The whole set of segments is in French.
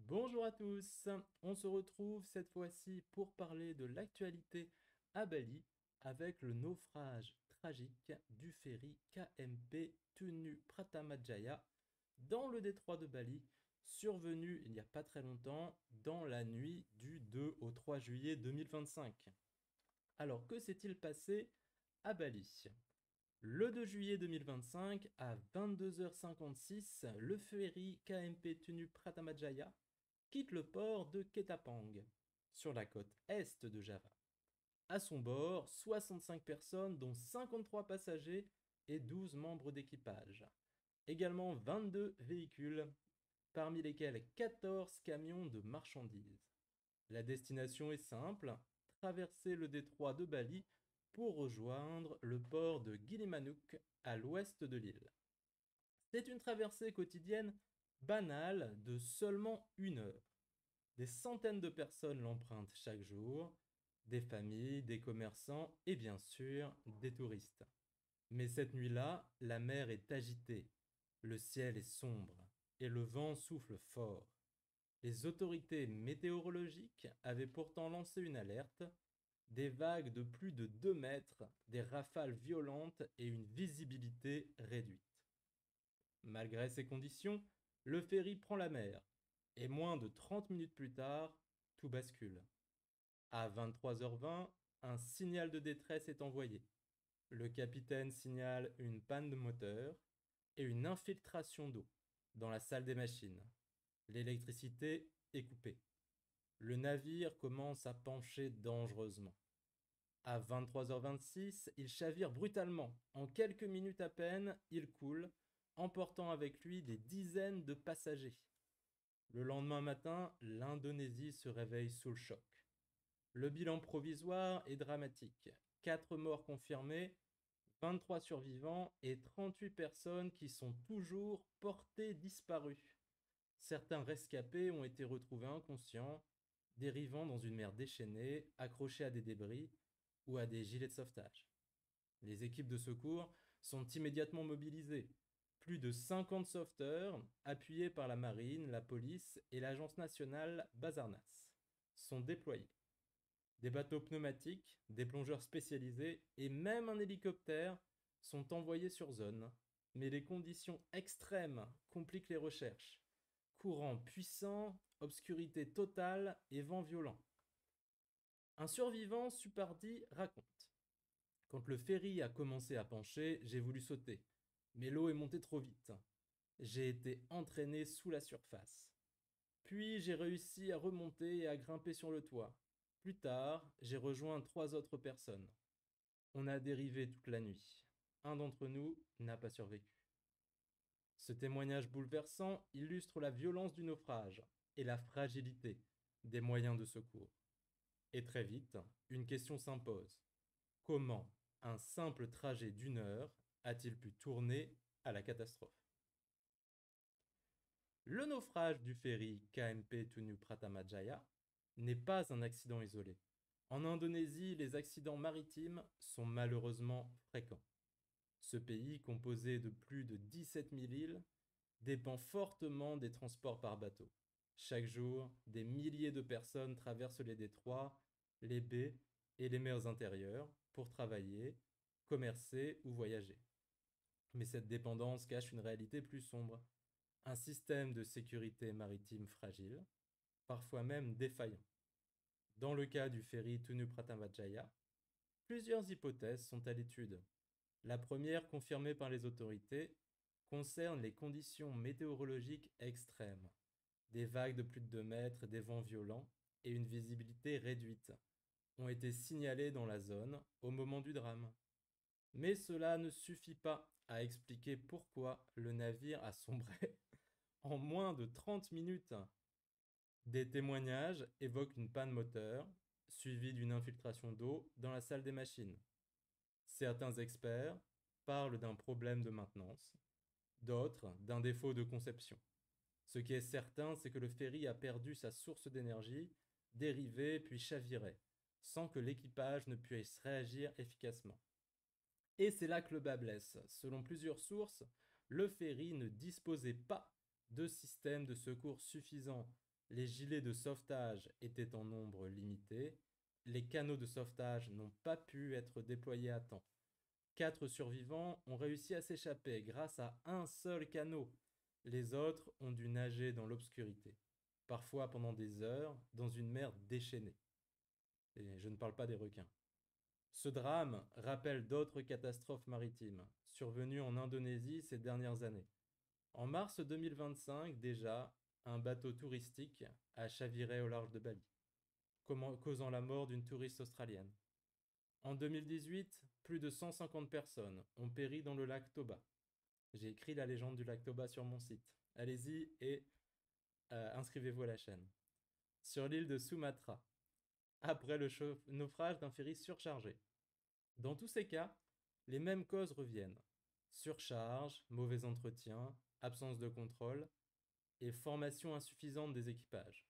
Bonjour à tous, on se retrouve cette fois-ci pour parler de l'actualité à Bali avec le naufrage tragique du ferry KMP Tunu Pratamajaya dans le détroit de Bali, survenu il n'y a pas très longtemps dans la nuit du 2 au 3 juillet 2025. Alors que s'est-il passé à Bali? Le 2 juillet 2025, à 22h56, le ferry KMP Tunu Pratamajaya quitte le port de Ketapang, sur la côte est de Java. À son bord, 65 personnes, dont 53 passagers et 12 membres d'équipage. Également 22 véhicules, parmi lesquels 14 camions de marchandises. La destination est simple, traverser le détroit de Bali pour rejoindre le port de Gilimanuk à l'ouest de l'île. C'est une traversée quotidienne banale de seulement 1 heure. Des centaines de personnes l'empruntent chaque jour, des familles, des commerçants et bien sûr des touristes. Mais cette nuit-là, la mer est agitée, le ciel est sombre et le vent souffle fort. Les autorités météorologiques avaient pourtant lancé une alerte, des vagues de plus de 2 mètres, des rafales violentes et une visibilité réduite. Malgré ces conditions, le ferry prend la mer, et moins de 30 minutes plus tard, tout bascule. À 23h20, un signal de détresse est envoyé. Le capitaine signale une panne de moteur et une infiltration d'eau dans la salle des machines. L'électricité est coupée. Le navire commence à pencher dangereusement. À 23h26, il chavire brutalement. En quelques minutes à peine, il coule, emportant avec lui des dizaines de passagers. Le lendemain matin, l'Indonésie se réveille sous le choc. Le bilan provisoire est dramatique. 4 morts confirmés, 23 survivants et 38 personnes qui sont toujours portées disparues. Certains rescapés ont été retrouvés inconscients, dérivant dans une mer déchaînée, accrochés à des débris ou à des gilets de sauvetage. Les équipes de secours sont immédiatement mobilisées. Plus de 50 sauveteurs, appuyés par la marine, la police et l'agence nationale Basarnas, sont déployés. Des bateaux pneumatiques, des plongeurs spécialisés et même un hélicoptère sont envoyés sur zone. Mais les conditions extrêmes compliquent les recherches. Courant puissant, obscurité totale et vent violent. Un survivant Supardi raconte: quand le ferry a commencé à pencher, j'ai voulu sauter, mais l'eau est montée trop vite. J'ai été entraîné sous la surface. Puis j'ai réussi à remonter et à grimper sur le toit. Plus tard, j'ai rejoint 3 autres personnes. On a dérivé toute la nuit. Un d'entre nous n'a pas survécu. Ce témoignage bouleversant illustre la violence du naufrage et la fragilité des moyens de secours. Et très vite, une question s'impose. Comment un simple trajet d'1 heure a-t-il pu tourner à la catastrophe? Le naufrage du ferry KMP Tunu Pratamajaya n'est pas un accident isolé. En Indonésie, les accidents maritimes sont malheureusement fréquents. Ce pays, composé de plus de 17 000 îles, dépend fortement des transports par bateau. Chaque jour, des milliers de personnes traversent les détroits, les baies et les mers intérieures pour travailler, commercer ou voyager. Mais cette dépendance cache une réalité plus sombre, un système de sécurité maritime fragile, parfois même défaillant. Dans le cas du ferry Tunu Pratamajaya, plusieurs hypothèses sont à l'étude. La première, confirmée par les autorités, concerne les conditions météorologiques extrêmes. Des vagues de plus de 2 mètres, des vents violents et une visibilité réduite ont été signalées dans la zone au moment du drame. Mais cela ne suffit pas à expliquer pourquoi le navire a sombré en moins de 30 minutes. Des témoignages évoquent une panne moteur, suivie d'une infiltration d'eau dans la salle des machines. Certains experts parlent d'un problème de maintenance, d'autres d'un défaut de conception. Ce qui est certain, c'est que le ferry a perdu sa source d'énergie, dérivé puis chaviré, sans que l'équipage ne puisse réagir efficacement. Et c'est là que le bât blesse. Selon plusieurs sources, le ferry ne disposait pas de système de secours suffisant Les gilets de sauvetage étaient en nombre limité. Les canaux de sauvetage n'ont pas pu être déployés à temps. 4 survivants ont réussi à s'échapper grâce à un seul canot. Les autres ont dû nager dans l'obscurité, parfois pendant des heures, dans une mer déchaînée. Et je ne parle pas des requins. Ce drame rappelle d'autres catastrophes maritimes survenues en Indonésie ces dernières années. En mars 2025, déjà, un bateau touristique a chaviré au large de Bali, causant la mort d'une touriste australienne. En 2018, plus de 150 personnes ont péri dans le lac Toba. J'ai écrit la légende du lac Toba sur mon site. Allez-y et inscrivez-vous à la chaîne. Sur l'île de Sumatra, après le naufrage d'un ferry surchargé. Dans tous ces cas, les mêmes causes reviennent. Surcharge, mauvais entretien, absence de contrôle et formation insuffisante des équipages.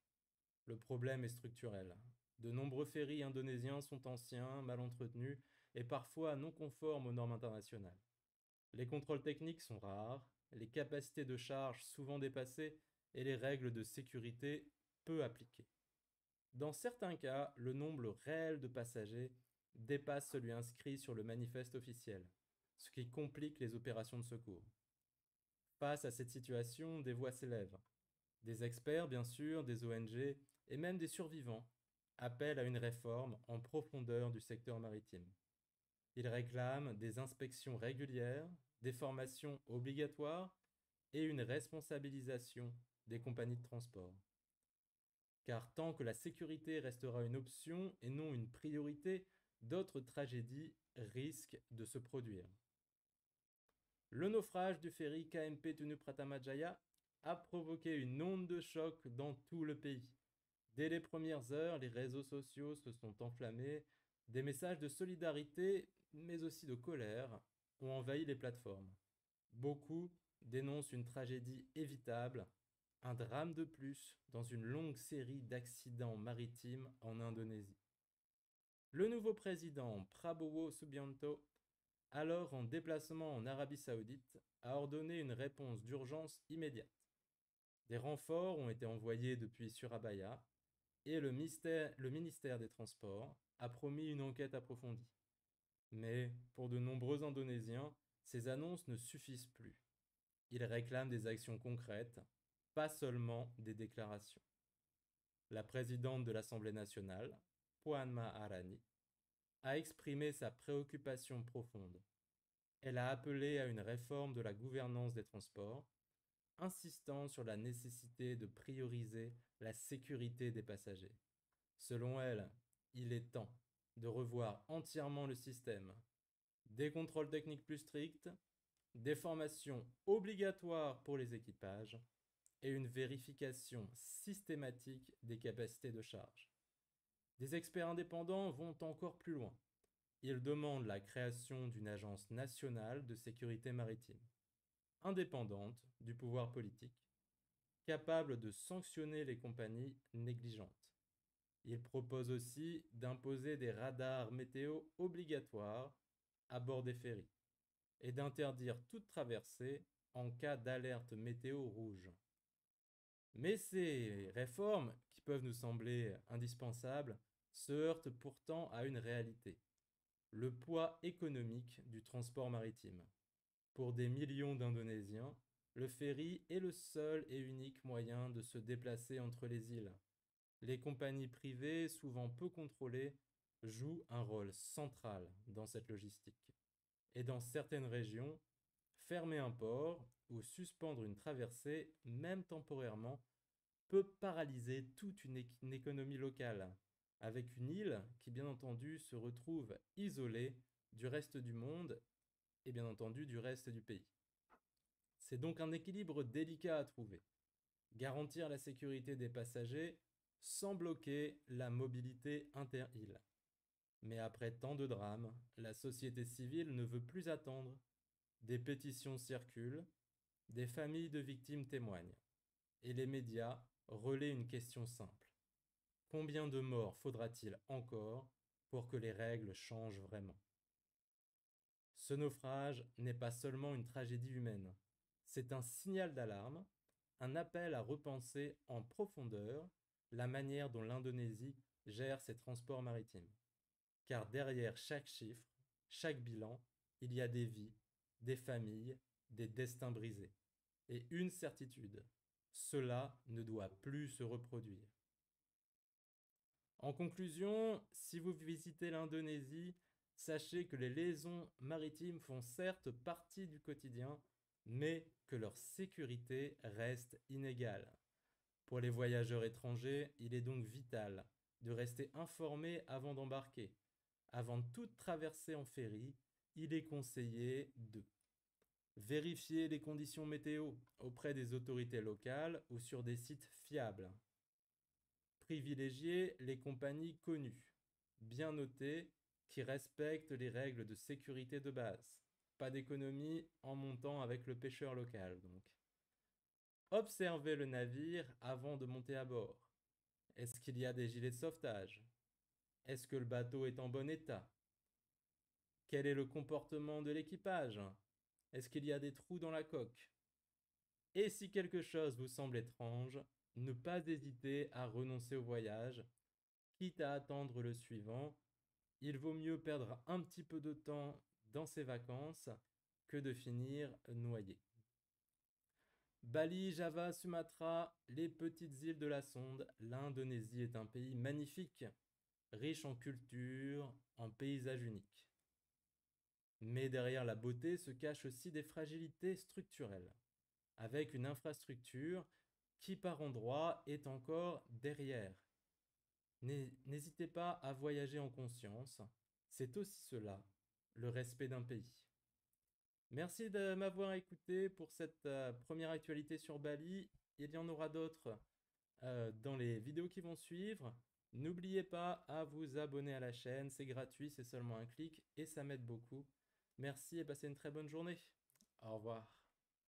Le problème est structurel. De nombreux ferries indonésiens sont anciens, mal entretenus et parfois non conformes aux normes internationales. Les contrôles techniques sont rares, les capacités de charge souvent dépassées et les règles de sécurité peu appliquées. Dans certains cas, le nombre réel de passagers dépasse celui inscrit sur le manifeste officiel, ce qui complique les opérations de secours. Face à cette situation, des voix s'élèvent. Des experts, bien sûr, des ONG et même des survivants appellent à une réforme en profondeur du secteur maritime. Ils réclament des inspections régulières, des formations obligatoires et une responsabilisation des compagnies de transport. Car tant que la sécurité restera une option et non une priorité, d'autres tragédies risquent de se produire. Le naufrage du ferry KMP Tunu Pratamajaya a provoqué une onde de choc dans tout le pays. Dès les premières heures, les réseaux sociaux se sont enflammés, des messages de solidarité, mais aussi de colère, ont envahi les plateformes. Beaucoup dénoncent une tragédie évitable, un drame de plus dans une longue série d'accidents maritimes en Indonésie. Le nouveau président Prabowo Subianto, alors en déplacement en Arabie Saoudite, a ordonné une réponse d'urgence immédiate. Des renforts ont été envoyés depuis Surabaya et le ministère des Transports a promis une enquête approfondie. Mais pour de nombreux Indonésiens, ces annonces ne suffisent plus. Ils réclament des actions concrètes, pas seulement des déclarations. La présidente de l'Assemblée nationale, Puan Maharani, a exprimé sa préoccupation profonde. Elle a appelé à une réforme de la gouvernance des transports, insistant sur la nécessité de prioriser la sécurité des passagers. Selon elle, il est temps de revoir entièrement le système. Des contrôles techniques plus stricts, des formations obligatoires pour les équipages et une vérification systématique des capacités de charge. Des experts indépendants vont encore plus loin. Ils demandent la création d'une agence nationale de sécurité maritime, indépendante du pouvoir politique, capable de sanctionner les compagnies négligentes. Ils proposent aussi d'imposer des radars météo obligatoires à bord des ferries et d'interdire toute traversée en cas d'alerte météo rouge. Mais ces réformes, qui peuvent nous sembler indispensables, se heurtent pourtant à une réalité: le poids économique du transport maritime. Pour des millions d'Indonésiens, le ferry est le seul et unique moyen de se déplacer entre les îles. Les compagnies privées, souvent peu contrôlées, jouent un rôle central dans cette logistique. Et dans certaines régions, fermer un port ou suspendre une traversée, même temporairement, peut paralyser toute une économie locale, avec une île qui, bien entendu, se retrouve isolée du reste du monde et bien entendu du reste du pays. C'est donc un équilibre délicat à trouver. Garantir la sécurité des passagers sans bloquer la mobilité inter-îles. Mais après tant de drames, la société civile ne veut plus attendre. Des pétitions circulent, des familles de victimes témoignent, et les médias relaient une question simple: combien de morts faudra-t-il encore pour que les règles changent vraiment? Ce naufrage n'est pas seulement une tragédie humaine, c'est un signal d'alarme, un appel à repenser en profondeur la manière dont l'Indonésie gère ses transports maritimes. Car derrière chaque chiffre, chaque bilan, il y a des vies, des familles, des destins brisés. Et une certitude, cela ne doit plus se reproduire. En conclusion, si vous visitez l'Indonésie, sachez que les liaisons maritimes font certes partie du quotidien, mais que leur sécurité reste inégale. Pour les voyageurs étrangers, il est donc vital de rester informé avant d'embarquer. Avant toute traversée en ferry, il est conseillé de vérifier les conditions météo auprès des autorités locales ou sur des sites fiables. Privilégier les compagnies connues, bien notées, qui respectent les règles de sécurité de base. Pas d'économie en montant avec le pêcheur local, donc. Observez le navire avant de monter à bord. Est-ce qu'il y a des gilets de sauvetage? Est-ce que le bateau est en bon état? Quel est le comportement de l'équipage? Est-ce qu'il y a des trous dans la coque? Et si quelque chose vous semble étrange, ne pas hésiter à renoncer au voyage, quitte à attendre le suivant. Il vaut mieux perdre un petit peu de temps dans ses vacances que de finir noyé. Bali, Java, Sumatra, les petites îles de la Sonde, l'Indonésie est un pays magnifique, riche en culture, en paysages uniques. Mais derrière la beauté se cachent aussi des fragilités structurelles, avec une infrastructure qui par endroits est encore derrière. N'hésitez pas à voyager en conscience, c'est aussi cela, le respect d'un pays. Merci de m'avoir écouté pour cette première actualité sur Bali. Il y en aura d'autres dans les vidéos qui vont suivre. N'oubliez pas à vous abonner à la chaîne, c'est gratuit, c'est seulement un clic et ça m'aide beaucoup. Merci et passez une très bonne journée. Au revoir.